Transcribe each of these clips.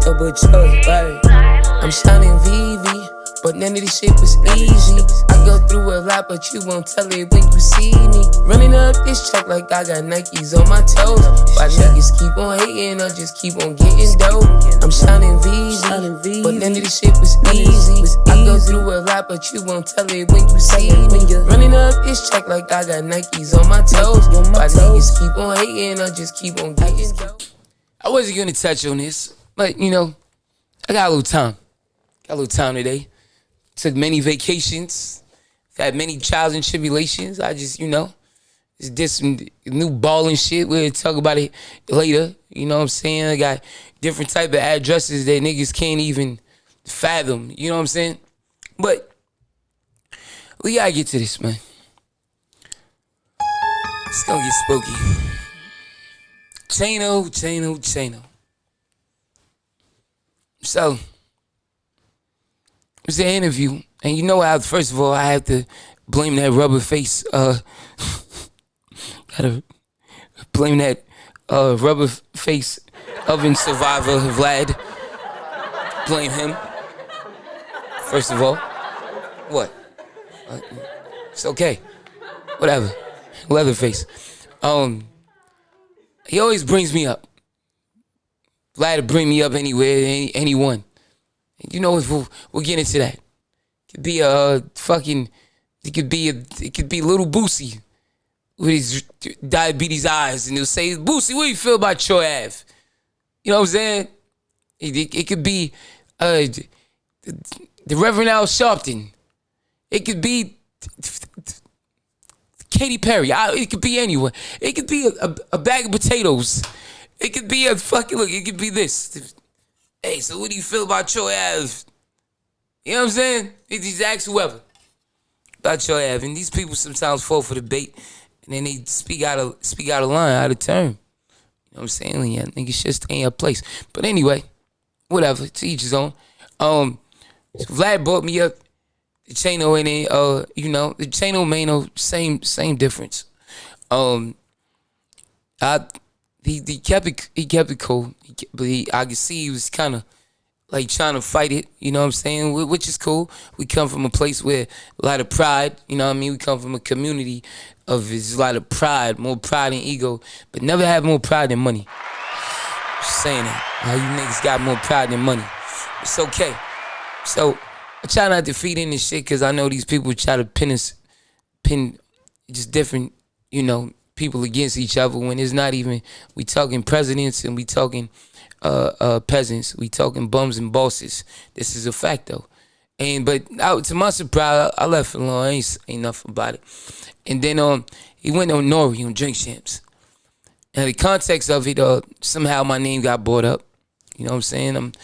double trust, right? I'm shining VV, but none of this shit was easy. I go through a lot, but you won't tell it when you see me. Running up this check like I got Nikes on my toes. Why niggas keep on hating or just keep on getting dope? I'm shining VV, but none of this shit was easy. I go through a lot, but you won't tell it when you see me. Running up this check like I got Nikes on my toes. Why niggas keep on hating or just keep on getting dope? I wasn't gonna touch on this, but you know, I got a little time. Got a little time today. Took many vacations. Had many trials and tribulations. I just, you know, just did some new balling shit. We'll talk about it later. You know what I'm saying? I got different type of addresses that niggas can't even fathom. You know what I'm saying? But we gotta get to this, man. It's gonna get spooky. Chaino. So, it was an interview. And you know how, first of all, I have to blame that rubber face. Gotta blame that rubber face oven survivor, Vlad. Blame him. First of all. What? It's okay. Whatever. Leatherface. He always brings me up. Vlad to bring me up anywhere, anyone. You know, we'll get into that. It could be little Boosie with his diabetes eyes, and he'll say, Boosie, what do you feel about Troy Ave? You know what I'm saying? It could be the Reverend Al Sharpton. It could be Katy Perry. It could be anyone. It could be a bag of potatoes. It could be it could be this. Hey, so what do you feel about Troy Ave? You know what I'm saying? He just ask whoever about Troy Ave. And these people sometimes fall for the bait, and then they speak out of line, out of turn. You know what I'm saying? Yeah, niggas just stay in a place. But anyway, whatever. To each his own. So Vlad brought me up the Chaino, and then you know, the Chaino Maino, same difference. He kept it cool, but I could see he was kind of like trying to fight it, you know what I'm saying? Which is cool. We come from a place where a lot of pride, you know what I mean? We come from a community of there's a lot of pride, more pride and ego, but never have more pride than money. Just saying that. How you niggas got more pride than money. It's okay. So I try not to feed in this shit because I know these people try to pin just different, you know, people against each other when it's not even, we talking presidents and we talking peasants, we talking bums and bosses. This is a fact though. But to my surprise, I left it alone. I ain't nothing about it. And then he went on Nori on Drink Champs. And the context of it, somehow my name got brought up. You know what I'm saying?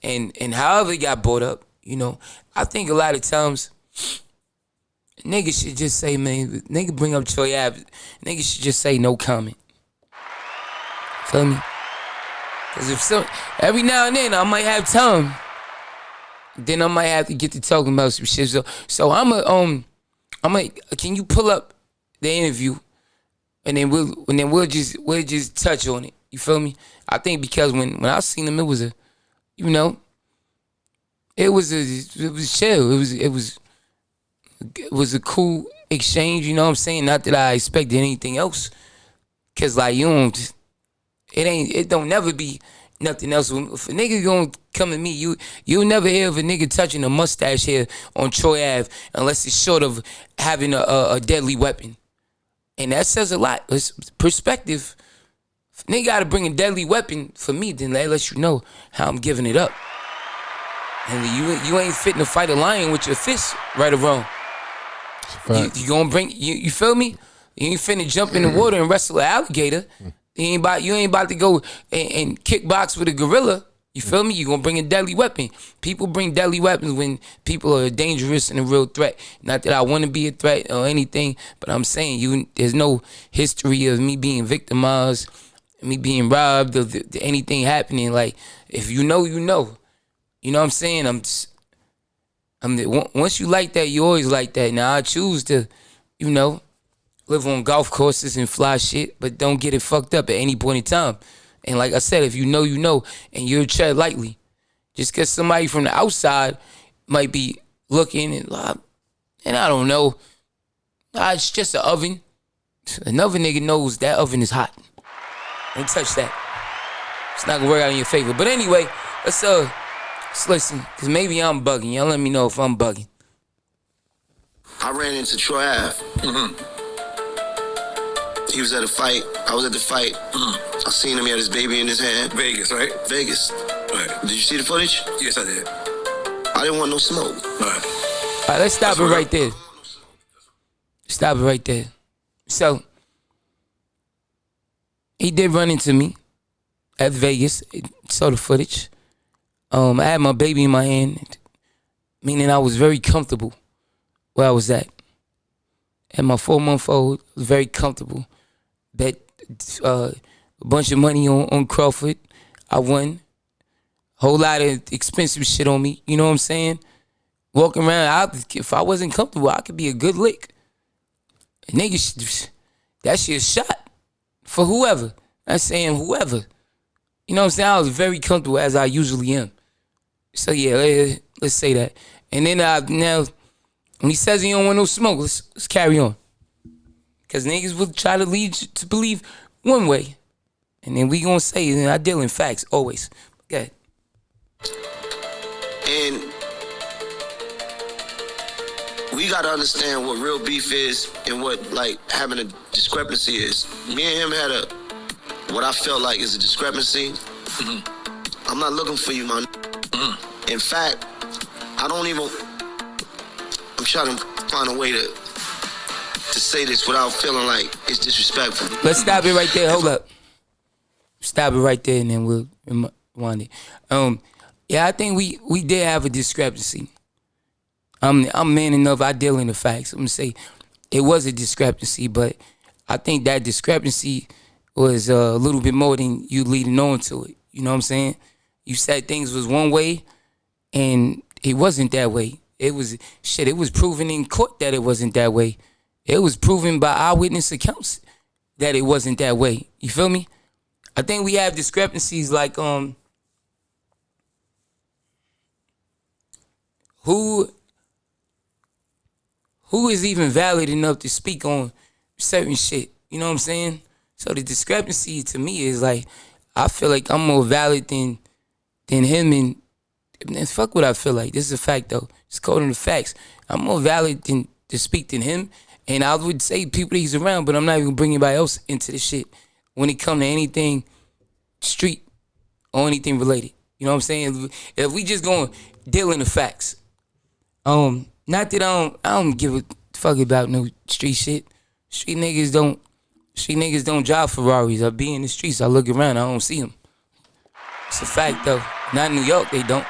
And however it got brought up, you know, I think a lot of times niggas should just say, man, nigga bring up Troy Ave, niggas should just say no comment. Feel me? Because every now and then I might have time, then I might have to get to talking about some shit. So can you pull up the interview, and then we'll just touch on it. You feel me? I think because when I seen him, it was a, you know, it was chill. It was a cool exchange. You know what I'm saying? Not that I expected anything else, cause like it don't never be nothing else. If a nigga gonna come at me, you'll never hear of a nigga touching a mustache hair on Troy Ave unless it's short of having a deadly weapon. And that says a lot. It's perspective. If nigga gotta bring a deadly weapon for me, then that lets you know how I'm giving it up. And you ain't fitting to fight a lion with your fists, right or wrong. You gonna bring, you feel me? You ain't finna jump in the water and wrestle an alligator. You ain't about to go and kickbox with a gorilla. You feel me? You gonna bring a deadly weapon. People bring deadly weapons when people are dangerous and a real threat. Not that I want to be a threat or anything, but I'm saying there's no history of me being victimized, me being robbed, of anything happening. Like, if you know, you know. You know what I'm saying? Once you like that, you always like that. Now, I choose to, you know, live on golf courses and fly shit, but don't get it fucked up at any point in time. And like I said, if you know, you know, and you'll tread lightly. Just because somebody from the outside might be looking and I don't know. It's just an oven. Another nigga knows that oven is hot. Don't touch that. It's not gonna work out in your favor. But anyway, let's listen, because maybe I'm bugging. Y'all let me know if I'm bugging. I ran into Troy Ave. He was at a fight. I was at the fight. I seen him. He had his baby in his hand. Vegas, right? Vegas. Right. Did you see the footage? Yes, I did. I didn't want no smoke. Right. All right, let's stop it right there. Stop it right there. So, he did run into me at Vegas. Saw the footage. I had my baby in my hand, meaning I was very comfortable where I was at. And my 4-month-old was very comfortable. Bet a bunch of money on Crawford. I won. Whole lot of expensive shit on me. You know what I'm saying? Walking around, if I wasn't comfortable, I could be a good lick. Nigga, that shit shot for whoever. I'm saying whoever. You know what I'm saying? I was very comfortable as I usually am. So yeah, let's say that. And then now, when he says he don't want no smoke, let's carry on. Because niggas will try to lead you to believe one way. And then we gonna say, and I deal in facts, always. Go ahead. And we gotta understand what real beef is and what like having a discrepancy is. Me and him had what I felt like is a discrepancy. I'm not looking for you, man. In fact, I'm trying to find a way to say this without feeling like it's disrespectful. Let's stop it right there. Hold up. Stop it right there, and then we'll rewind it. Yeah, I think we did have a discrepancy. I'm man enough. I deal in the facts. I'm gonna say it was a discrepancy, but I think that discrepancy was a little bit more than you leading on to it. You know what I'm saying? You said things was one way, and it wasn't that way. It was proven in court that it wasn't that way. It was proven by eyewitness accounts that it wasn't that way. You feel me? I think we have discrepancies like who is even valid enough to speak on certain shit. You know what I'm saying? So the discrepancy to me is like, I feel like I'm more valid than him, and fuck what I feel like. This is a fact though. It's quoting the facts. I'm more valid to speak than him, and I would say people that he's around, but I'm not even bringing anybody else into this shit when it come to anything street or anything related. You know what I'm saying? If we just gonna deal in the facts. Not that I don't give a fuck about no street shit. Street niggas don't drive Ferraris. I be in the streets. I look around. I don't see them. It's a fact though. Not in New York. They don't. You know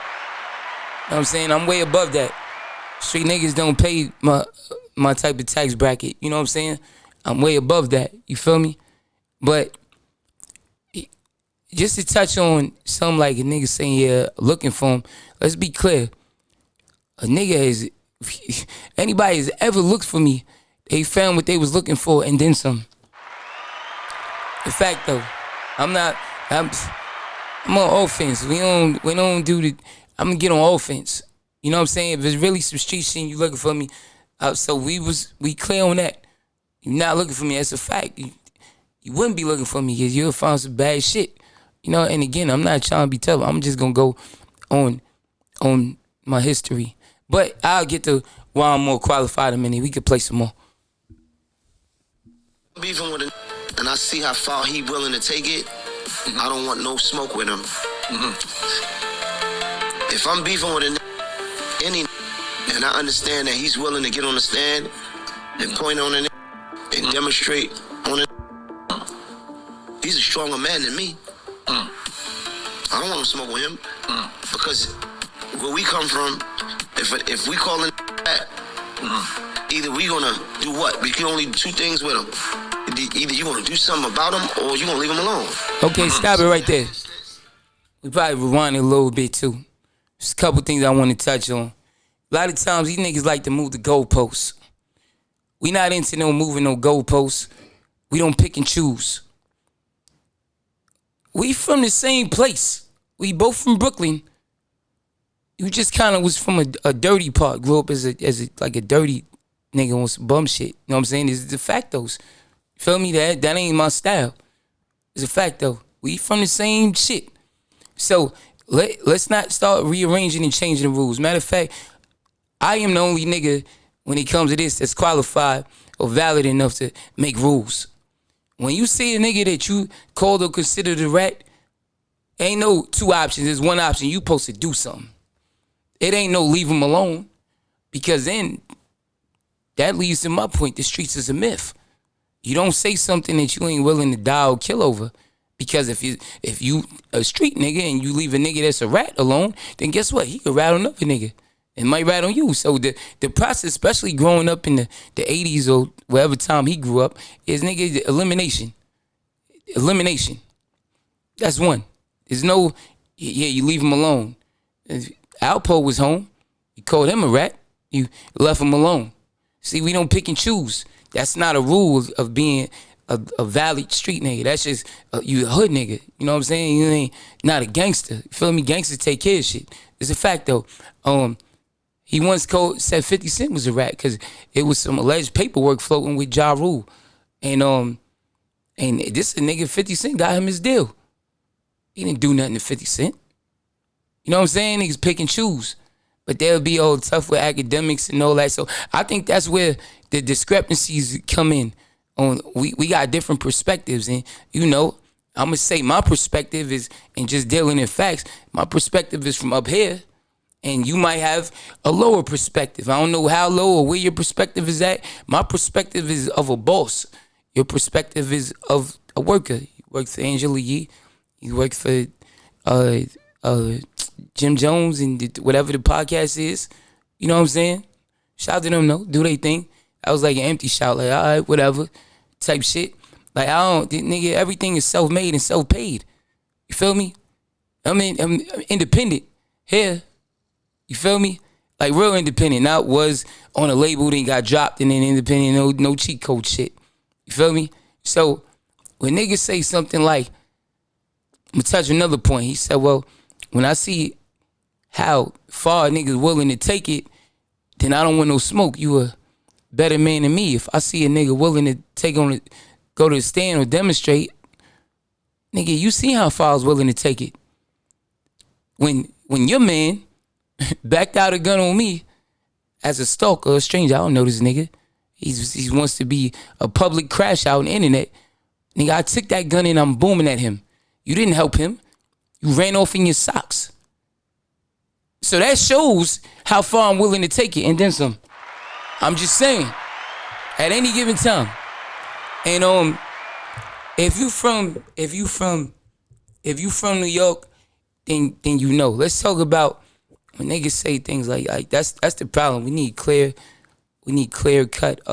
what I'm saying? I'm way above that. Street niggas don't pay my type of tax bracket. You know what I'm saying? I'm way above that. You feel me? But just to touch on something like a nigga saying, yeah, looking for him. Let's be clear. A nigga anybody has ever looked for me, they found what they was looking for and then some. In fact though, I'm on offense. We don't do the, I'm gonna get on offense. You know what I'm saying? If it's really some street shit, you looking for me. So we clear on that. You're not looking for me, that's a fact. You wouldn't be looking for me because you'll find some bad shit. You know, and again, I'm not trying to be tough. I'm just gonna go on my history. But I'll get to why I'm more qualified in a minute. We could play some more. Beefing with a and I see how far he willing to take it. I don't want no smoke with him. If I'm beefing with any and I understand that he's willing to get on the stand and point on it and demonstrate on it, he's a stronger man than me. I don't want to smoke with him because where we come from, if we call it that, either we gonna do what? We can only do 2 things with him. Either you gonna do something about him or you gonna leave him alone. Okay, stop it right there. We probably rewind it a little bit too. There's a couple things I want to touch on. A lot of times these niggas like to move the goalposts. We not into no moving no goalposts. We don't pick and choose. We from the same place. We both from Brooklyn. You just kind of was from a dirty part. Grew up as a like a dirty nigga on some bum shit. You know what I'm saying? It's the factos. You feel me? That ain't my style. It's a fact though. We from the same shit. So let's not start rearranging and changing the rules. Matter of fact, I am the only nigga when it comes to this that's qualified or valid enough to make rules. When you see a nigga that you called or considered a rat, ain't no two options. There's one option. You supposed to do something. It ain't no leave him alone, because then that leads to my point. The streets is a myth. You don't say something that you ain't willing to die or kill over, because if you a street nigga and you leave a nigga that's a rat alone, then guess what? He could rat on another nigga. It might rat on you. So the process, especially growing up in the 80s or whatever time he grew up, is nigga elimination. Elimination. That's one. There's no, yeah, you leave him alone. If Alpo was home, you called him a rat, you left him alone. See, we don't pick and choose. That's not a rule of being a valid street nigga. That's just you a hood nigga. You know what I'm saying? You ain't not a gangster. You feel me? Gangsters take care of shit. It's a fact though. He once said 50 Cent was a rat because it was some alleged paperwork floating with Ja Rule. And this a nigga 50 Cent got him his deal. He didn't do nothing to 50 Cent. You know what I'm saying? Niggas pick and choose. But they'll be all tough with academics and all that. So I think that's where the discrepancies come in. We got different perspectives. And, you know, I'm going to say my perspective is, and just dealing in facts, my perspective is from up here. And you might have a lower perspective. I don't know how low or where your perspective is at. My perspective is of a boss. Your perspective is of a worker. You work for Angela Yee. You work for Jim Jones and whatever the podcast is. You know what I'm saying? Shout out to them though. Do they thing. I was like an empty shout. Like, all right, whatever. Type shit. Like, nigga, everything is self-made and self-paid. You feel me? I'm independent. Here. You feel me? Like real independent. Not was on a label, then got dropped and then independent, no cheat code shit. You feel me? So when niggas say something like, I'm gonna touch another point. He said, well, when I see how far niggas willing to take it, then I don't want no smoke. You a better man than me. If I see a nigga willing to go to the stand or demonstrate, nigga, you see how far I was willing to take it. When your man backed out a gun on me as a stalker, a stranger, I don't know this nigga. He wants to be a public crash out on the internet. Nigga, I took that gun and I'm booming at him. You didn't help him. You ran off in your socks. So that shows how far I'm willing to take it and then some. I'm just saying, at any given time. And if you from New York, then you know. Let's talk about when niggas say things like that's the problem. We need clear cut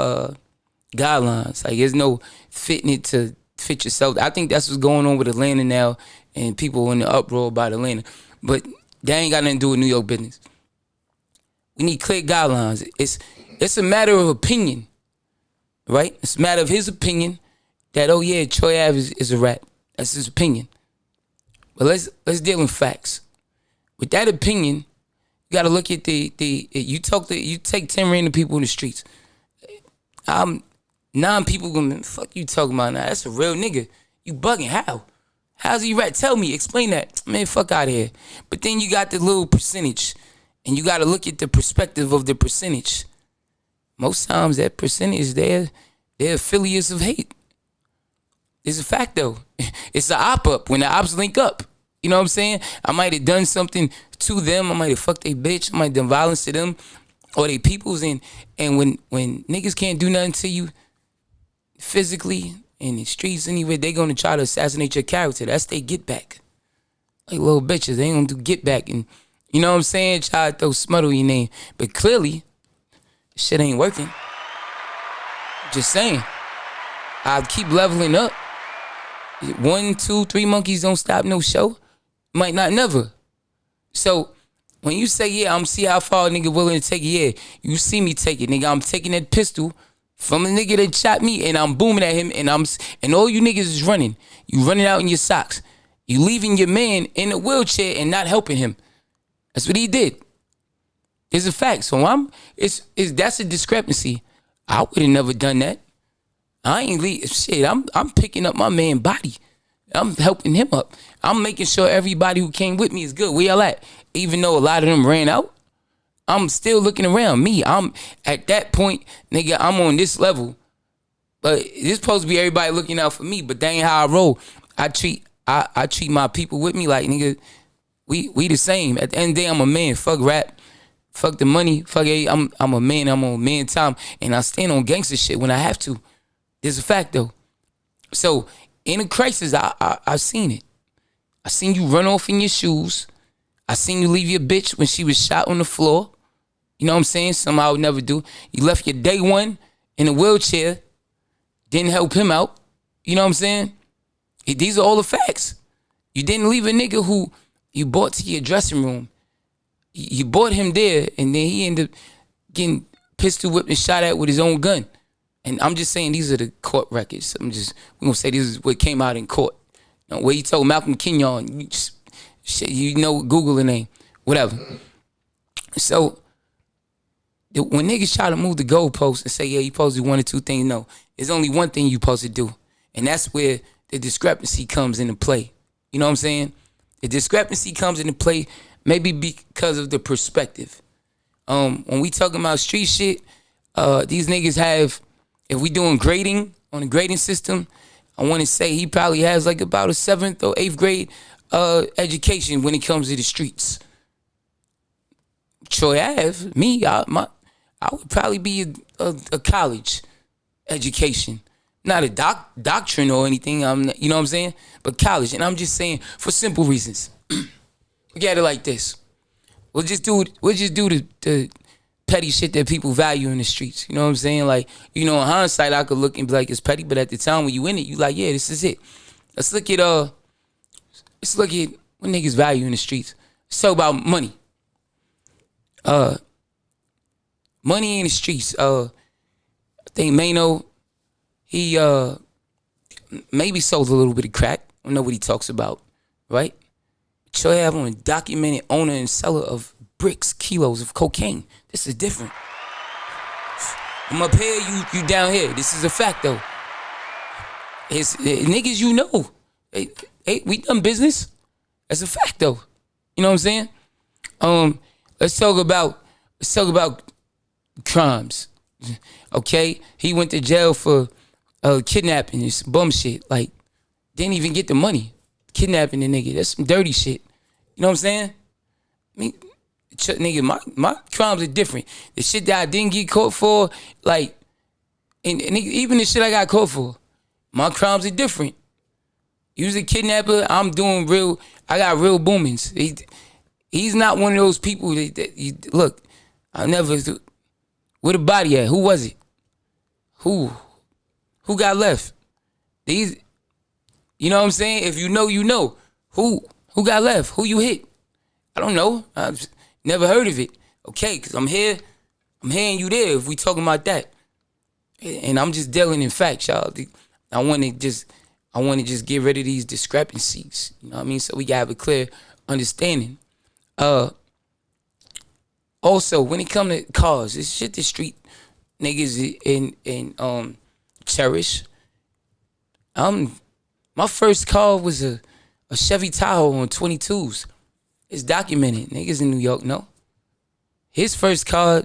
guidelines. Like there's no fitting it to fit yourself. I think that's what's going on with Atlanta now, and people in the uproar about Atlanta. But that ain't got nothing to do with New York business. We need clear guidelines. It's a matter of opinion, right? It's a matter of his opinion that, oh yeah, Troy Ave is a rat. That's his opinion. But let's deal in facts. With that opinion, you gotta look at you take 10 random people in the streets. 9 people gonna, fuck you talking about now? That's a real nigga. You bugging, how? How's he rat? Tell me, explain that. Man, fuck out of here. But then you got the little percentage, and you gotta look at the perspective of the percentage. Most times that percentage, they're affiliates of hate. It's a fact though. It's an op-up when the ops link up. You know what I'm saying? I might have done something to them. I might have fucked their bitch. I might have done violence to them or they peoples. And when niggas can't do nothing to you physically in the streets anyway, they gonna try to assassinate your character. That's their get back. Like little bitches, they ain't gonna do get back. And you know what I'm saying? Try to throw smut on your name. But clearly, shit ain't working. Just saying. I keep leveling up. 1, 2, 3 monkeys don't stop no show. Might not never. So when you say, yeah, I'm see how far a nigga willing to take it, yeah, you see me take it, nigga. I'm taking that pistol from a nigga that shot me and I'm booming at him and all you niggas is running. You running out in your socks. You leaving your man in a wheelchair and not helping him. That's what he did. It's a fact. So that's a discrepancy. I would have never done that. I ain't leave shit. I'm picking up my man body. I'm helping him up. I'm making sure everybody who came with me is good. Where y'all at? Even though a lot of them ran out, I'm still looking around. I'm at that point, nigga, I'm on this level. But it's supposed to be everybody looking out for me, but that ain't how I roll. I treat my people with me like, nigga, we the same. At the end of the day, I'm a man. Fuck rap. Fuck the money. Fuck it. I'm a man. I'm on man time. And I stand on gangster shit when I have to. There's a fact though. So in a crisis, I've seen it. I seen you run off in your shoes. I seen you leave your bitch when she was shot on the floor. You know what I'm saying? Something I would never do. You left your day one in a wheelchair. Didn't help him out. You know what I'm saying? These are all the facts. You didn't leave a nigga who you brought to your dressing room. You brought him there, and then he ended up getting pistol whipped and shot at with his own gun. And I'm just saying these are the court records. We're going to say this is what came out in court. You know, where he told Malcolm Kenyon, Google the name, whatever. So when niggas try to move the goalposts and say, yeah, you supposed to do one or two things, no. There's only one thing you supposed to do. And that's where the discrepancy comes into play. You know what I'm saying? The discrepancy comes into play maybe because of the perspective. When we talking about street shit, these niggas have, if we doing grading on a grading system, I want to say he probably has like about a 7th or 8th grade education when it comes to the streets. Troy Ave, me, I would probably be a college education. Not a doctrine or anything, you know what I'm saying? But college. And I'm just saying for simple reasons. Look at it like this. We'll just do the petty shit that people value in the streets. You know what I'm saying? Like, you know, in hindsight, I could look and be like, it's petty, but at the time when you in it, you like, yeah, this is it. Let's look at what niggas value in the streets. Let's talk about money. Money in the streets. I think Maino, he maybe sold a little bit of crack. I don't know what he talks about, right? Troy Avalon, a documented owner and seller of bricks, kilos of cocaine. This is different. I'm up here, you down here. This is a fact, though. It's niggas you know. Hey, we done business. That's a fact, though. You know what I'm saying? Let's talk about crimes. Okay? He went to jail for kidnapping and some bum shit. Like, didn't even get the money. Kidnapping the nigga. That's some dirty shit. You know what I'm saying? I mean, nigga, my crimes are different. The shit that I didn't get caught for, like, and even the shit I got caught for, my crimes are different. You was a kidnapper, I'm doing real, I got real boomings. He's not one of those people that look, I never, where the body at? Who was it? Who got left? These, you know what I'm saying? If you know, you know. Who got left? Who you hit? I don't know. I've never heard of it. Okay, because I'm here and you there if we talking about that. And I'm just dealing in facts, y'all. I want to just get rid of these discrepancies. You know what I mean? So we gotta have a clear understanding. Also, when it come to cars, it's shit the street niggas and cherish. My first car was a Chevy Tahoe on 22s. It's documented. Niggas in New York know. His first car,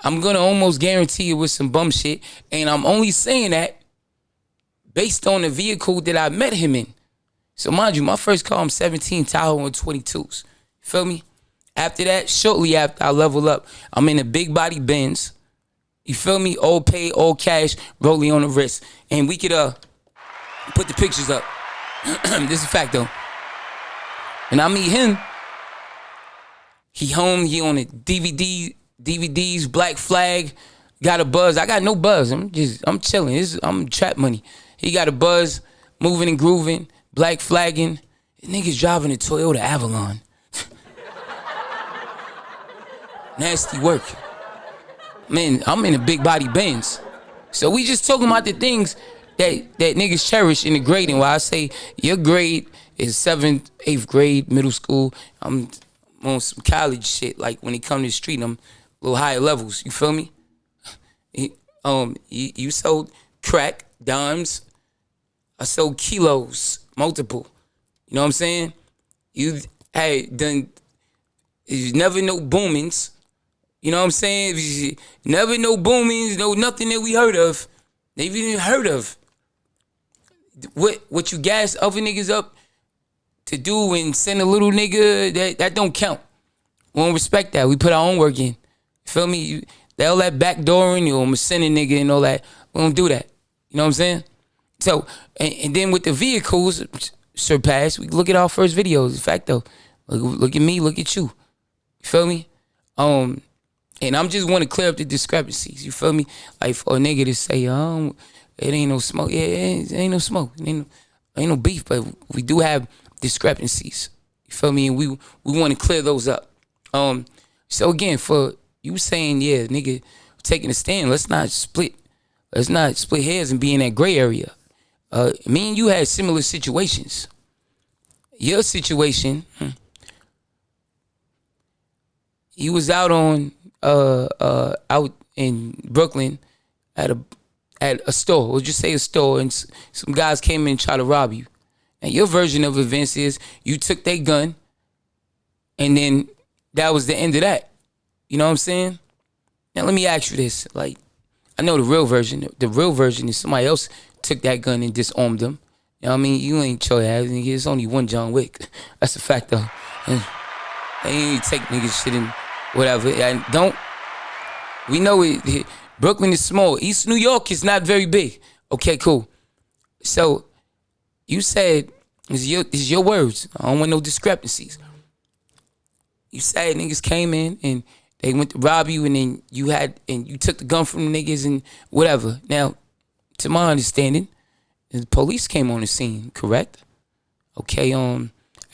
I'm gonna almost guarantee it was some bum shit. And I'm only saying that based on the vehicle that I met him in. So mind you, my first car, I'm 17 Tahoe on 22s. Feel me? After that, shortly after I level up, I'm in a big body Benz. You feel me? All paid, all cash, rolling on the wrist. And we could put the pictures up. This is a fact though. When I meet him, he home, he on a DVDs, Black Flag, got a buzz. I got no buzz. I'm chilling. I'm trap money. He got a buzz, moving and grooving, black flagging. Niggas driving a Toyota Avalon. Nasty work. Man, I'm in a big body Benz. So we just talking about the things that niggas cherish in the grading. While I say your grade is 7th, 8th grade, middle school. on some college shit. Like when it come to the street, I'm a little higher levels. You feel me? You sold crack, dimes. I sold kilos, multiple. You know what I'm saying? You had done. You never no boomings. You know what I'm saying? Never no boomings, no nothing that we heard of. They even heard of. What you gas other niggas up to do and send a little nigga, that don't count. We don't respect that. We put our own work in. You feel me? All that backdooring, I'm sending nigga and all that. We don't do that. You know what I'm saying? So, and then with the vehicles surpassed, we look at our first videos. In fact, though, look at me, look at you. You feel me? And I'm just want to clear up the discrepancies. You feel me? Like for a nigga to say, it ain't no smoke. Yeah, it ain't no smoke. It ain't no beef, but we do have discrepancies. You feel me? And we want to clear those up. So again, for you saying, yeah, nigga, taking a stand, let's not split hairs and be in that gray area. Me and you had similar situations. Your situation, you was out in Brooklyn at a store. We'll just say a store, and some guys came in and tried to rob you. And your version of events is you took their gun, and then that was the end of that. You know what I'm saying? Now let me ask you this. Like, I know the real version. The real version is somebody else took that gun and disarmed them. You know what I mean? You ain't your ass. It's only one John Wick. That's a fact, though. And they ain't take niggas shit and whatever. And we know it. Brooklyn is small. East New York is not very big. Okay, cool. So you said, it's your words. I don't want no discrepancies. You said niggas came in and they went to rob you, and then you took the gun from the niggas and whatever. Now, to my understanding, the police came on the scene, correct? Okay,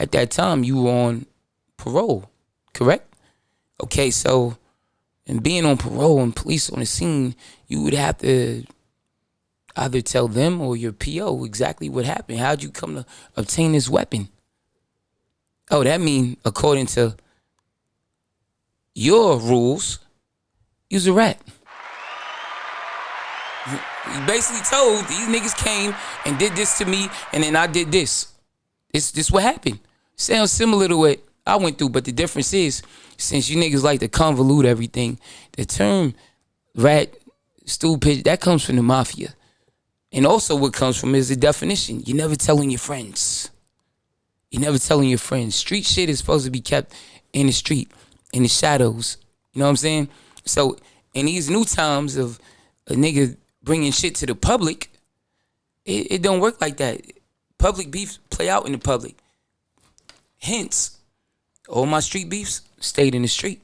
at that time you were on parole, correct? Okay, so, and being on parole and police on the scene, you would have to either tell them or your PO exactly what happened. How'd you come to obtain this weapon? Oh, that mean, according to your rules, you's a rat. You basically told these niggas came and did this to me, and then I did this. This what happened. Sounds similar to what I went through, but the difference is, since you niggas like to convolute everything, the term rat, stool pigeon, that comes from the mafia. And also what comes from is the definition. You're never telling your friends. You're never telling your friends. Street shit is supposed to be kept in the street, in the shadows. You know what I'm saying? So in these new times of a nigga bringing shit to the public, it don't work like that. Public beefs play out in the public. Hence, all my street beefs stayed in the street.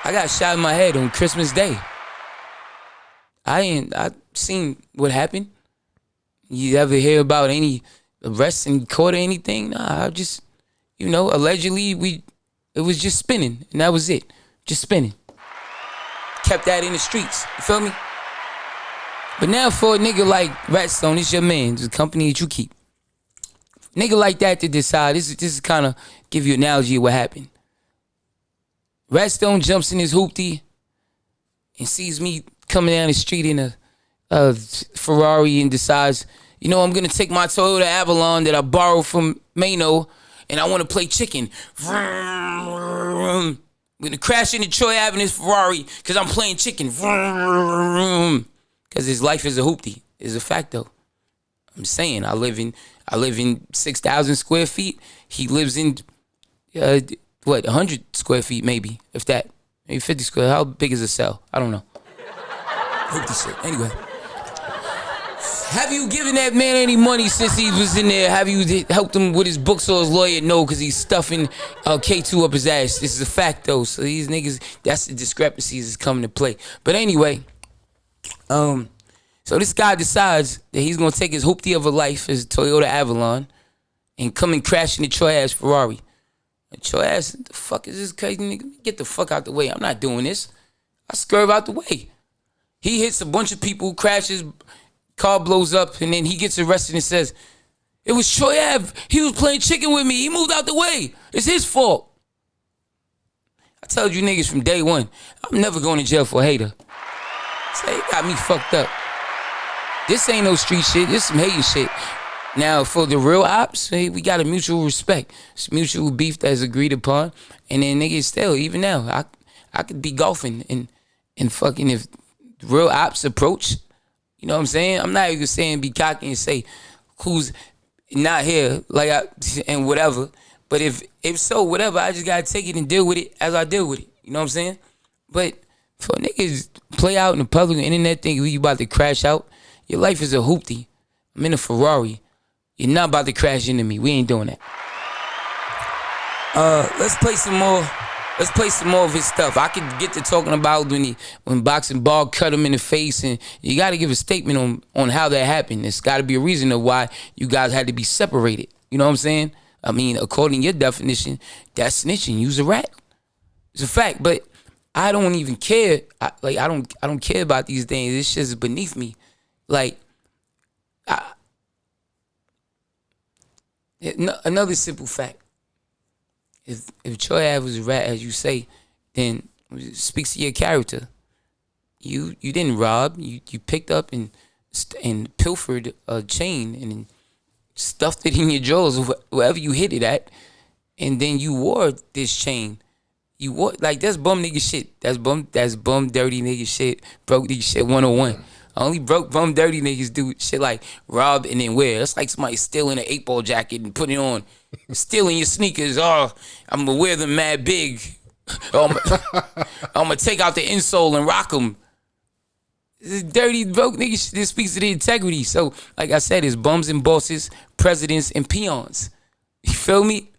I got shot in my head on Christmas Day. I seen what happened. You ever hear about any arrests in court or anything? Nah, I just, allegedly it was just spinning, and that was it. Just spinning. Kept that in the streets. You feel me? But now for a nigga like Ratstone, it's your man, the company that you keep. Nigga like that to decide, this is kind of give you an analogy of what happened. Ratstone jumps in his hoopty and sees me coming down the street in a Ferrari and decides, I'm going to take my Toyota Avalon that I borrowed from Maino and I want to play chicken. I'm going to crash into Troy Avenue's Ferrari because I'm playing chicken. Because his life is a hoopty. It's a fact, though. I'm saying I live in 6,000 square feet. He lives in 100 square feet, maybe, if that. Maybe 50 square. How big is a cell? I don't know. Hoopty shit. Anyway. Have you given that man any money since he was in there? Have you helped him with his books or his lawyer? No, because he's stuffing K2 up his ass. This is a fact, though. So these niggas, that's the discrepancies that's coming to play. But anyway, so this guy decides that he's going to take his hoopty of a life, his Toyota Avalon, and come and crash into Troy ass Ferrari. Troy ass, the fuck is this crazy nigga? Get the fuck out the way. I'm not doing this. I scurve out the way. He hits a bunch of people, crashes, car blows up, and then he gets arrested and says, It was Troy Ave. He was playing chicken with me. He moved out the way. It's his fault. I told you niggas from day one, I'm never going to jail for a hater. Say, it got me fucked up. This ain't no street shit. This some hating shit. Now, for the real ops, hey, we got a mutual respect. It's mutual beef that's agreed upon. And then niggas still, even now, I could be golfing and fucking if real ops approach, you know what I'm saying? I'm not even saying be cocky and say who's not here, and whatever. But if so, whatever, I just gotta take it and deal with it as I deal with it. You know what I'm saying? But for niggas play out in the public internet thinking you about to crash out, your life is a hoopty. I'm in a Ferrari. You're not about to crash into me. We ain't doing that. Let's play some more. Let's play some more of his stuff. I could get to talking about when Boxing Ball cut him in the face, and you got to give a statement on how that happened. There's got to be a reason of why you guys had to be separated. You know what I'm saying? I mean, according to your definition, that's snitching. You's a rat. It's a fact. But I don't even care. I don't care about these things. This shit is beneath me. Another simple fact. If Troy Ave was a rat, as you say, then it speaks to your character. You didn't rob. You picked up and pilfered a chain and stuffed it in your drawers, wherever you hid it at, and then you wore this chain. You wore that's bum nigga shit. That's bum dirty nigga shit. Broke nigga shit 101. Only broke bum dirty niggas do shit like rob and then wear. That's like somebody stealing an 8-ball jacket and putting it on. Stealing your sneakers. Oh, I'm gonna wear them mad big. I'm gonna take out the insole and rock them. This dirty broke nigga shit. This speaks to the integrity. So, like I said, it's bums and bosses, presidents and peons. You feel me?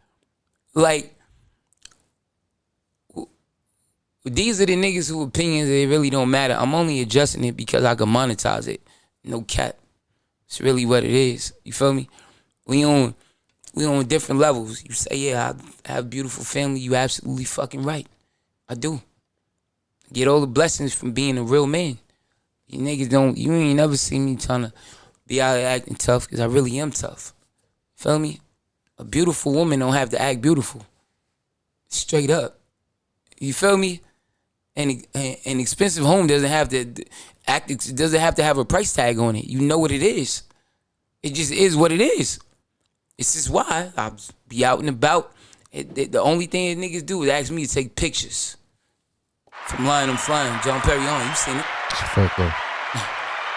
These are the niggas whose opinions, they really don't matter. I'm only adjusting it because I can monetize it. No cap. It's really what it is. You feel me? We on different levels. You say, yeah, I have a beautiful family. You absolutely fucking right. I do. Get all the blessings from being a real man. You niggas you ain't never seen me trying to be out here acting tough because I really am tough. Feel me? A beautiful woman don't have to act beautiful. Straight up. You feel me? An expensive home doesn't have to have a price tag on it. You know what it is. It just is what it is. This is why I be out and about. The only thing that niggas do is ask me to take pictures. From Lion I'm Flying, John Perry on. You seen it? It's a fact, though.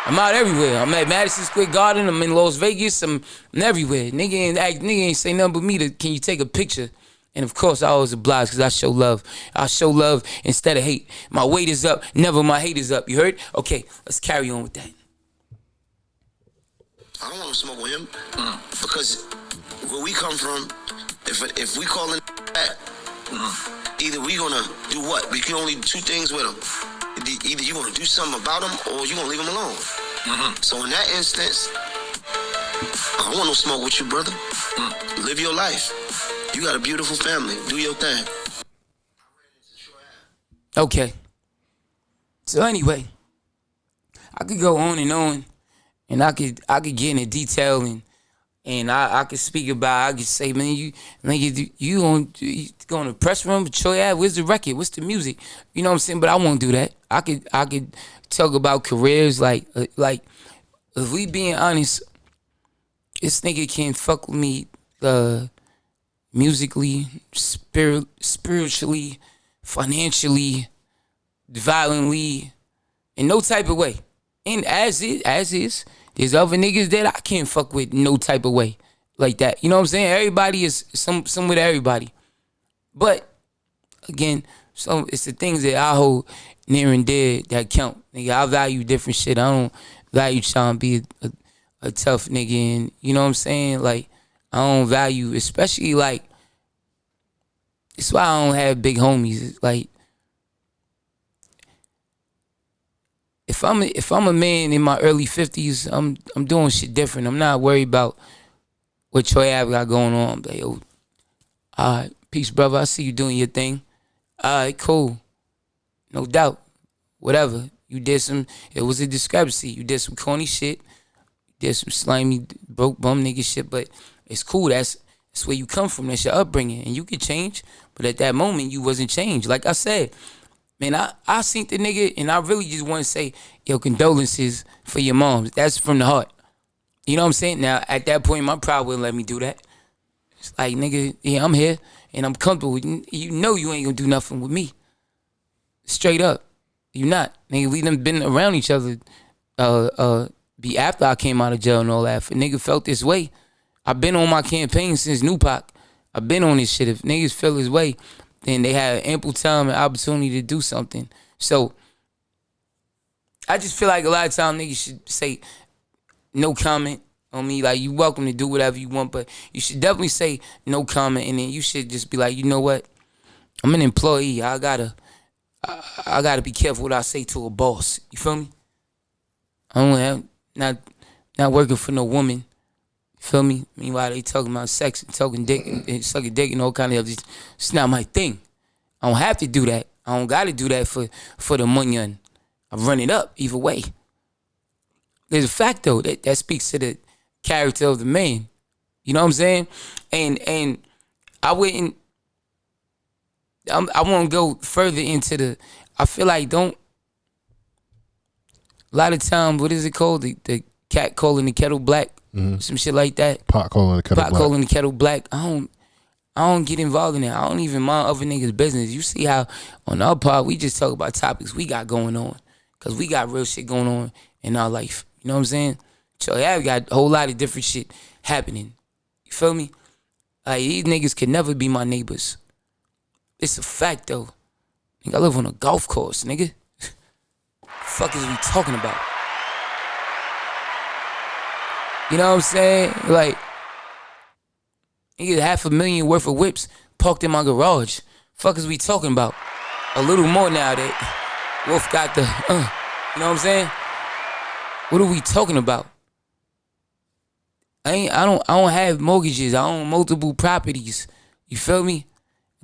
I'm out everywhere. I'm at Madison Square Garden. I'm in Las Vegas. I'm everywhere. Nigga ain't say nothing but me can you take a picture? And of course, I always oblige because I show love. I show love instead of hate. My weight is up, never my hate is up. You heard? Okay, let's carry on with that. I don't want to smoke with him because where we come from, if we call in that, either we gonna do what? We can only do two things with him. Either you gonna do something about him or you gonna leave him alone. So in that instance, I don't want no smoke with you, brother. Live your life. You got a beautiful family. Do your thing. Okay. So anyway, I could go on, and I could get into detail, and I could speak about. I could say, man, you going to the press room with Troy Ave? Where's the record? What's the music? You know what I'm saying? But I won't do that. I could talk about careers like if we being honest, this nigga can't fuck with me. Musically, spiritually, financially, violently, in no type of way. And as is, there's other niggas that I can't fuck with no type of way like that. You know what I'm saying? Everybody is some with everybody. But again, so it's the things that I hold near and dear that count. Nigga, I value different shit. I don't value trying to be a tough nigga, and you know what I'm saying? Like, I don't value, especially it's why I don't have big homies. Like, if I'm a man in my early 50s, I'm doing shit different. I'm not worried about what Troy Ave got going on. I'm like, yo, all right, peace, brother. I see you doing your thing. All right, cool. No doubt. Whatever. You did it was a discrepancy. You did some corny shit. did some slimy, broke bum nigga shit, but it's cool. That's where you come from. That's your upbringing, and you can change. But at that moment, you wasn't changed. Like I said, man, I seen the nigga, and I really just want to say, yo, condolences for your moms. That's from the heart. You know what I'm saying? Now, at that point, my pride wouldn't let me do that. It's like, nigga, yeah, I'm here, and I'm comfortable. You know you ain't gonna do nothing with me. Straight up. You not. Nigga, we done been around each other be after I came out of jail and all that. If a nigga felt this way, I've been on my campaign since New Pac. I've been on this shit. If niggas feel this way, then they have ample time and opportunity to do something. So, I just feel like a lot of times niggas should say no comment on me. Like, you welcome to do whatever you want, but you should definitely say no comment, and then you should just be like, you know what? I'm an employee. I gotta be careful what I say to a boss. You feel me? I don't have not working for no woman. You feel me? Meanwhile, they talking about sex and talking dick and sucking dick and all kind of other. It's not my thing. I don't have to do that. I don't gotta do that for the money. I run it up either way. There's a fact though that speaks to the character of the man. You know what I'm saying? And I wouldn't. I won't go further into the. I feel like don't. A lot of times, what is it called? The cat calling the kettle black, some shit like that. Pot calling the kettle black. Pot calling the kettle black. I don't get involved in that. I don't even mind other niggas' business. You see how on our pod we just talk about topics we got going on, cause we got real shit going on in our life. You know what I'm saying? So yeah, we got a whole lot of different shit happening. You feel me? Like these niggas could never be my neighbors. It's a fact though. Nigga, I live on a golf course, nigga. Fuck is we talking about? You know what I'm saying? Like, nigga, $500,000 worth of whips parked in my garage. Fuck is we talking about? A little more now that Wolf got the, you know what I'm saying? What are we talking about? I don't have mortgages. I own multiple properties. You feel me?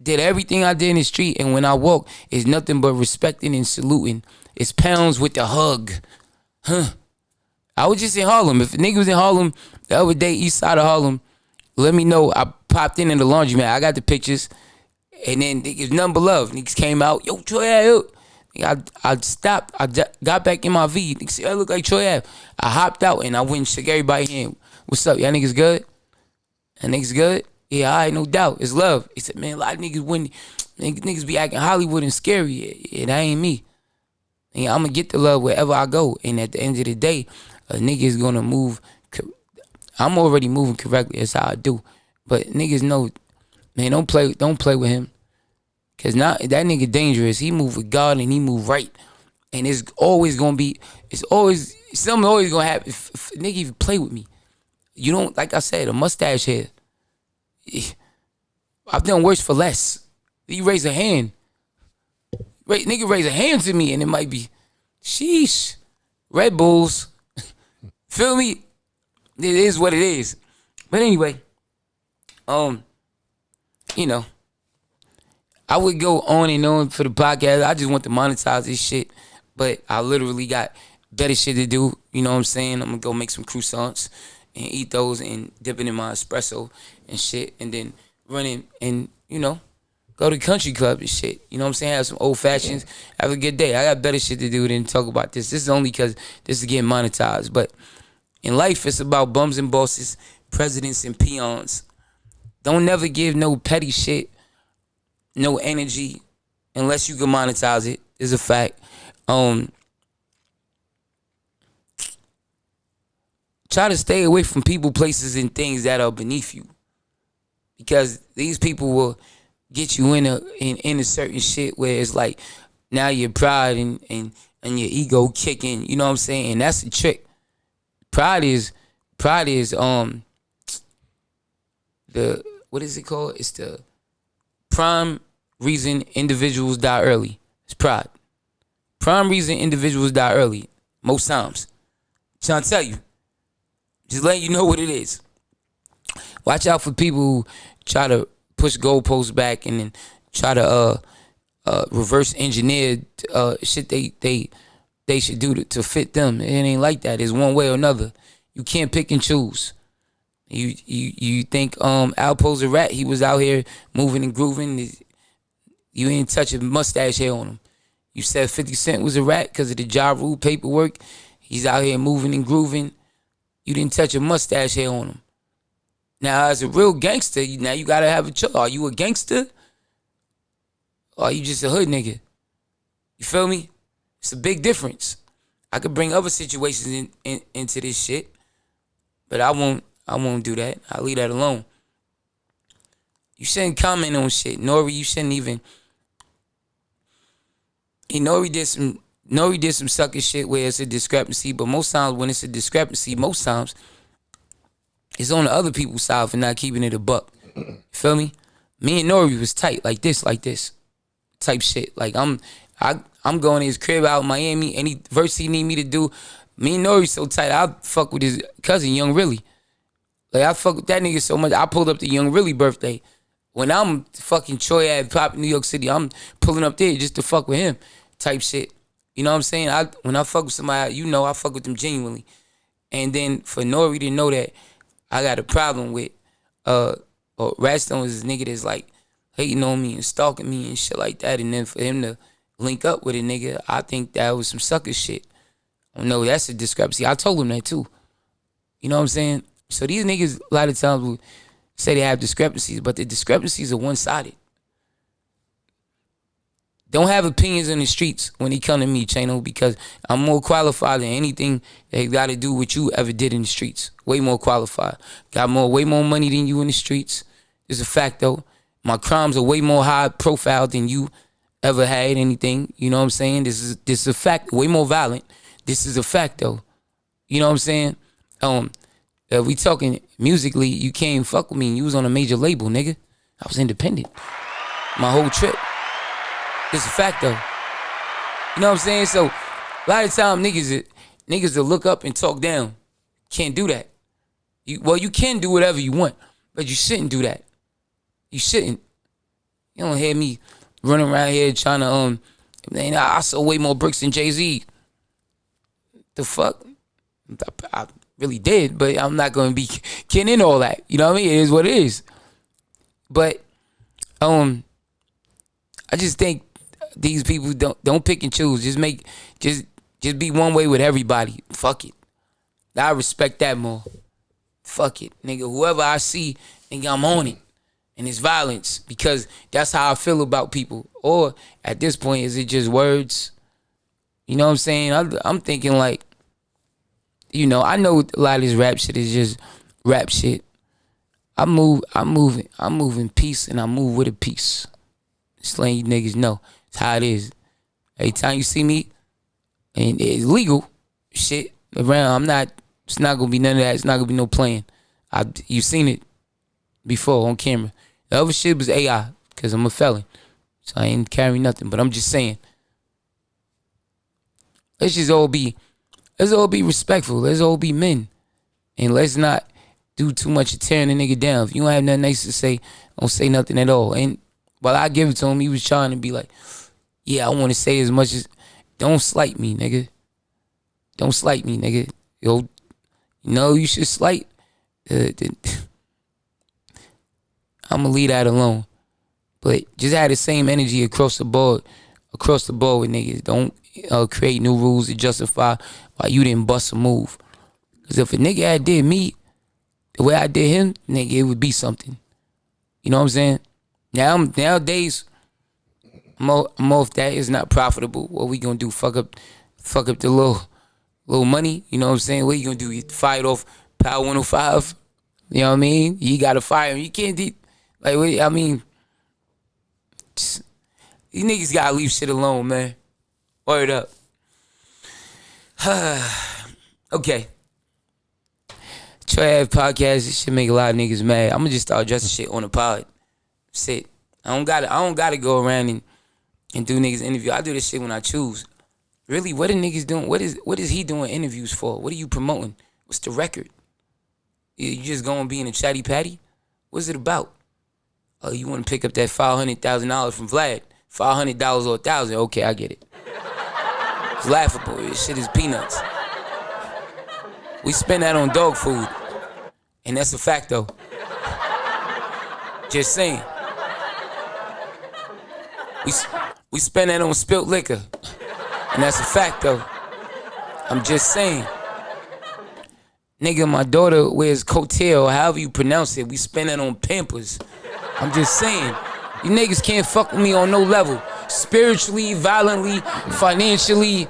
Did everything I did in the street, and when I walk, it's nothing but respecting and saluting. It's pounds with the hug. I was just in Harlem. If a nigga was in Harlem the other day, east side of Harlem, let me know. I popped in the laundromat. I got the pictures. And then niggas nothing but love. Niggas came out. Yo, Troy Ave. I stopped. I got back in my V. Niggas said, I look like Troy Ave. I hopped out and I went and shook everybody's hand. What's up? Y'all niggas good? Y'all niggas good? Yeah, all right, no doubt. It's love. He said, man, a lot of niggas wouldn't. Niggas be acting Hollywood and scary. Yeah, that ain't me. And I'm going to get the love wherever I go. And at the end of the day, a nigga is going to move. I'm already moving correctly. That's how I do. But niggas know, man, don't play with him. Because now that nigga dangerous. He move with God and he move right. And it's always going to be, something always going to happen. If a nigga even play with me, you don't, like I said, a mustache hair. I've done worse for less. You raise a hand. Nigga raise a hand to me and it might be, sheesh, Red Bulls. Feel me? It is what it is. But anyway, you know, I would go on and on for the podcast. I just want to monetize this shit. But I literally got better shit to do. You know what I'm saying? I'm going to go make some croissants and eat those and dip it in my espresso and shit. And then run in and, you know, go to country club and shit. You know what I'm saying? Have some old fashions. Have a good day. I got better shit to do than talk about this. This is only because this is getting monetized. But in life, it's about bums and bosses, presidents and peons. Don't never give no petty shit, no energy, unless you can monetize it. It's a fact. Try to stay away from people, places, and things that are beneath you. Because these people will get you in a certain shit where it's like now your pride and your ego kicking, you know what I'm saying? And that's the trick. Pride is the, what is it called? It's the prime reason individuals die early. It's pride. Prime reason individuals die early. Most times. I'm trying to tell you. Just letting you know what it is. Watch out for people who try to push goalposts back and then try to reverse engineer shit they should do to fit them. It ain't like that. It's one way or another. You can't pick and choose. You think Alpo's a rat? He was out here moving and grooving. You ain't touch a mustache hair on him. You said 50 Cent was a rat because of the Ja Rule paperwork. He's out here moving and grooving. You didn't touch a mustache hair on him. Now, as a real gangster, now you gotta have a choice. Are you a gangster? Or are you just a hood nigga? You feel me? It's a big difference. I could bring other situations into this shit, but I won't do that. I'll leave that alone. You shouldn't comment on shit. Nori, you shouldn't even. Nori did some sucker shit where it's a discrepancy, but most times when it's a discrepancy, most times it's on the other people's side for not keeping it a buck. You feel me? Me and Nori was tight, like this type shit. Like I'm going to his crib out in Miami. Any verse he need me to do, me and Nori so tight. I fuck with his cousin Young Really. Like I fuck with that nigga so much. I pulled up to Young Really birthday. When I'm fucking Troy Ave Pop in New York City, I'm pulling up there just to fuck with him, type shit. You know what I'm saying? When I fuck with somebody, you know I fuck with them genuinely. And then for Nori to know that I got a problem with, Ratstone is a nigga that's like hating on me and stalking me and shit like that. And then for him to link up with a nigga, I think that was some sucker shit. I know that's a discrepancy. I told him that too. You know what I'm saying? So these niggas a lot of times will say they have discrepancies, but the discrepancies are one-sided. Don't have opinions in the streets when they come to me, Chaino, because I'm more qualified than anything that got to do with you ever did in the streets. Way more qualified. Got way more money than you in the streets. It's a fact, though. My crimes are way more high profile than you ever had anything. You know what I'm saying? This is a fact. Way more violent. This is a fact, though. You know what I'm saying? If we talking musically, you can't fuck with me and you was on a major label, nigga. I was independent. My whole trip. It's a fact, though. You know what I'm saying? So, a lot of time niggas that look up and talk down can't do that. You can do whatever you want, but you shouldn't do that. You shouldn't. You don't hear me running around here trying to, man, I sold way more bricks than Jay-Z. The fuck? I really did, but I'm not going to be getting in all that. You know what I mean? It is what it is. But, I just think these people don't pick and choose. Just be one way with everybody. Fuck it. I respect that more. Fuck it. Nigga, whoever I see, nigga, I'm on it. And it's violence because that's how I feel about people. Or at this point, is it just words? You know what I'm saying? I'm thinking like, you know, I know a lot of this rap shit is just rap shit. I move in peace and I move with a peace. Just letting you niggas know. It's how it is. Every time you see me, and it's legal shit around, it's not gonna be none of that. It's not gonna be no playing. You've seen it before on camera. The other shit was AI, because I'm a felon. So I ain't carrying nothing. But I'm just saying, let's all be respectful. Let's all be men. And let's not do too much of tearing a nigga down. If you don't have nothing nice to say, don't say nothing at all. And while I give it to him, he was trying to be like, yeah, I want to say as much as, don't slight me, nigga. Don't slight me, nigga. Yo, you know you should slight. I'm going to leave that alone. But just have the same energy across the board with niggas. Don't create new rules to justify why you didn't bust a move. Because if a nigga had did me the way I did him, nigga, it would be something. You know what I'm saying? Nowadays, I'm off that. It's not profitable. What we gonna do? Fuck up the little money? You know what I'm saying? What you gonna do? You fired off Power 105? You know what I mean? You gotta fire him. You can't do, like, I mean, these niggas gotta leave shit alone, man. Word up. Okay. Troy Ave podcast. This shit make a lot of niggas mad. I'm gonna just start addressing shit on the pod. Shit. I don't gotta go around and do niggas interview. I do this shit when I choose. Really, what are niggas doing? What is he doing interviews for? What are you promoting? What's the record? You just gonna be in a chatty patty? What's it about? Oh, you wanna pick up that $500,000 from Vlad? $500 or $1,000? Okay, I get it. It's laughable. This shit is peanuts. We spend that on dog food. And that's a fact, though. Just saying. We spend that on spilt liquor. And that's a fact, though. I'm just saying. Nigga, my daughter wears coattail, however you pronounce it. We spend that on Pampers. I'm just saying. You niggas can't fuck with me on no level. Spiritually, violently, financially,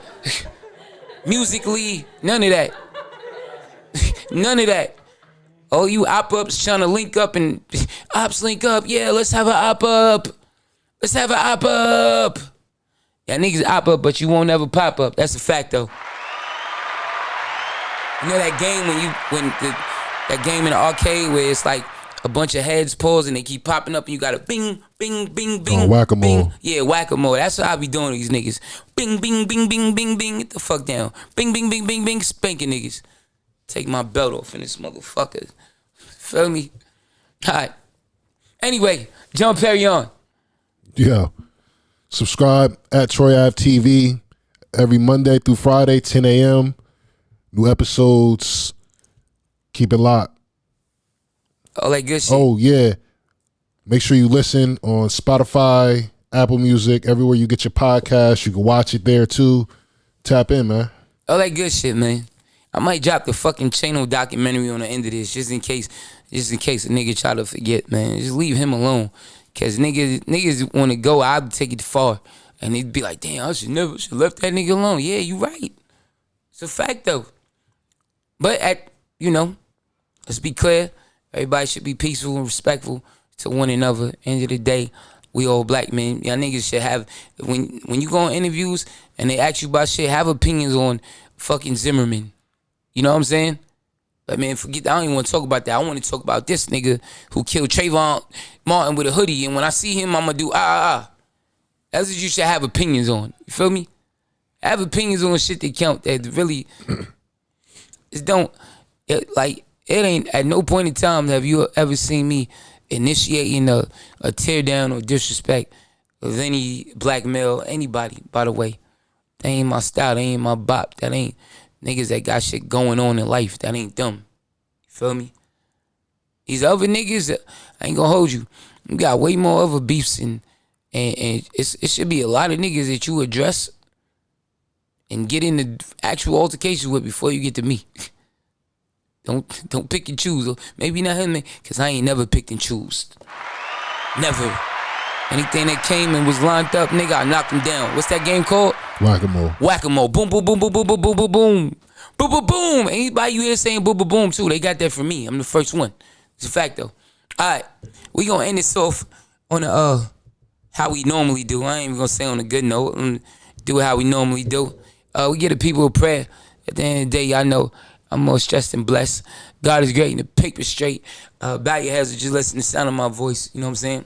musically, none of that. None of that. Oh, you op-ups trying to link up and ops link up. Yeah, let's have an op-up. Let's have an op-up. Yeah, niggas op-up, but you won't ever pop up. That's a fact, though. You know that game that game in the arcade where it's like a bunch of heads pulls and they keep popping up and you gotta bing, bing, bing, bing. Oh, whack-a-mole. Bing. Yeah, whack-a-mole. That's what I be doing to these niggas. Bing, bing, bing, bing, bing, bing. Get the fuck down. Bing, bing, bing, bing, bing. Spanking niggas. Take my belt off in this motherfucker. Feel me? All right. Anyway, John Perry on. Yeah. Subscribe at Troy Ave TV every Monday through Friday, 10 a.m. New episodes. Keep it locked. All that good shit. Oh, yeah. Make sure you listen on Spotify, Apple Music, everywhere you get your podcast. You can watch it there, too. Tap in, man. All that good shit, man. I might drop the fucking Chaino documentary on the end of this just in case a nigga try to forget, man. Just leave him alone. Cause niggas want to go, I'll take it far. And they'd be like, damn, I should left that nigga alone. Yeah, you right. It's a fact, though. But let's be clear. Everybody should be peaceful and respectful to one another. End of the day, we all black men. Y'all niggas should have, when you go on interviews and they ask you about shit, have opinions on fucking Zimmerman. You know what I'm saying? But man, forget that. I don't even want to talk about that. I want to talk about this nigga who killed Trayvon Martin with a hoodie. And when I see him, I'm going to do That's what you should have opinions on. You feel me? Have opinions on shit that count. That really, it ain't, at no point in time have you ever seen me initiating a tear down or disrespect of any black male, anybody, by the way. That ain't my style. That ain't my bop. That ain't niggas that got shit going on in life. That ain't them. You feel me? These other niggas, I ain't gonna hold you. You got way more other beefs and it should be a lot of niggas that you address and get into actual altercations with before you get to me. Don't pick and choose. Maybe not him, because I ain't never picked and choose. Never. Anything that came and was lined up, nigga, I knocked him down. What's that game called? Whack-a-mole. Whack-a-mole. Boom, boom, boom, boom, boom, boom, boom, boom, boom. Boom, boom, boom. Anybody you hear saying boom, boom, boom, too, they got that from me. I'm the first one. It's a fact, though. All right. We gonna end this off on how we normally do. I ain't even gonna say on a good note. Do it how we normally do. We get the people a prayer. At the end of the day, y'all know I'm more stressed and blessed. God is great and the paper straight. Bow your heads and just listen to the sound of my voice. You know what I'm saying?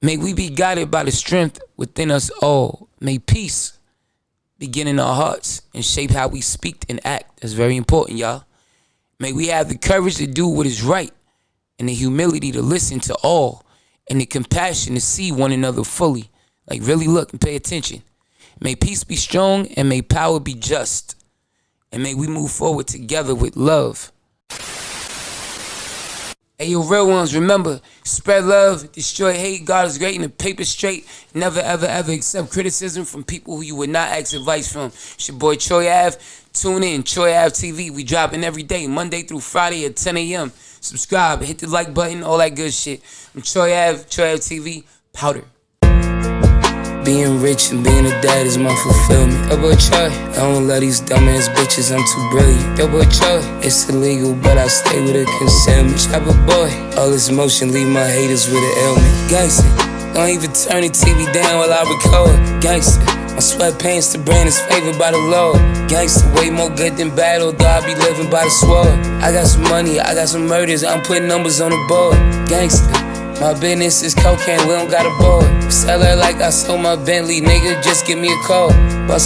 May we be guided by the strength within us all. May peace begin in our hearts and shape how we speak and act. That's very important, y'all. May we have the courage to do what is right and the humility to listen to all and the compassion to see one another fully. Like really look and pay attention. May peace be strong and may power be just. And may we move forward together with love. Hey, you real ones, remember, spread love, destroy hate, God is great and the paper straight. Never, ever, ever accept criticism from people who you would not ask advice from. It's your boy, Troy Ave. Tune in, Troy Ave TV. We dropping every day, Monday through Friday at 10 a.m. Subscribe, hit the like button, all that good shit. I'm Troy Ave TV, powder. Being rich and being a dad is my fulfillment. Yo, boy, Troy, I don't love these dumbass bitches, I'm too brilliant. Yo, boy, Troy, it's illegal, but I stay with a concealment. Chopper boy, all this motion leave my haters with an ailment. Gangsta, don't even turn the TV down while I record. Gangsta, my sweatpants, the brand is favored by the Lord. Gangsta, way more good than bad, although I be living by the sword. I got some money, I got some murders, I'm putting numbers on the board. Gangsta, my business is cocaine, we don't got a board. Sell her like I sold my Bentley, nigga, just give me a call. Bust